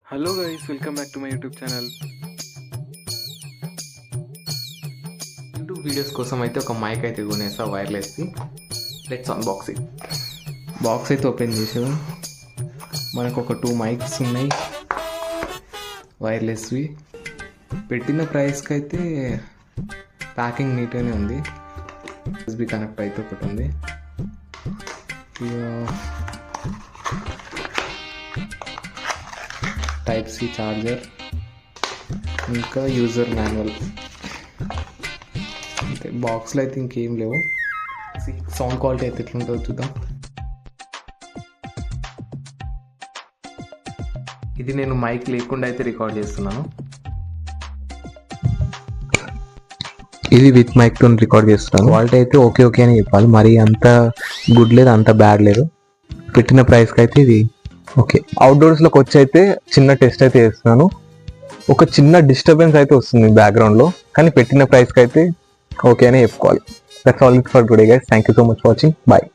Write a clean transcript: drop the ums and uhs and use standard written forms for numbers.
Hello guys, welcome back to my YouTube channel. YouTube videos కోసం అయితే ఒక mic అయితే కొనేసా వైర్లెస్ది. Let's unbox it. బాక్స్ అయితే ఓపెన్ చేసాము. మనకు ఒక 2 మైక్స్ ఉన్నాయి వైర్లెస్వి. పెట్టిన ప్రైస్కి అయితే ప్యాకింగ్ నీట్గానే ఉంది. యూఎస్బి కనెక్ట్ అయితే ఒకటి ఉంది. టైప్ సి చార్జర్, ఇంకా యూజర్ మాన్యువల్. అంతే, బాక్స్లో అయితే ఇంకేం లేవు. సౌండ్ క్వాలిటీ అయితే ఎట్లుంటుందో చూద్దాం. ఇది నేను మైక్ లేకుండా అయితే రికార్డ్ చేస్తున్నాను. ఇది విత్ మైక్ తో రికార్డ్ చేస్తున్నాను. క్వాలిటీ అయితే ఓకే అని చెప్పాలి. మరి అంత గుడ్ లేదు, అంత బ్యాడ్ లేదు. పెట్టిన ప్రైస్కి అయితే ఇది ఓకే. అవుట్డోర్స్లోకి వచ్చి అయితే చిన్న టెస్ట్ అయితే చేస్తున్నాను. ఒక చిన్న డిస్టర్బెన్స్ అయితే వస్తుంది బ్యాక్గ్రౌండ్లో, కానీ పెట్టిన ప్రైస్కి అయితే ఓకే అని చెప్పుకోవాలి. That's all it for today guys. Thank you so much watching. Bye.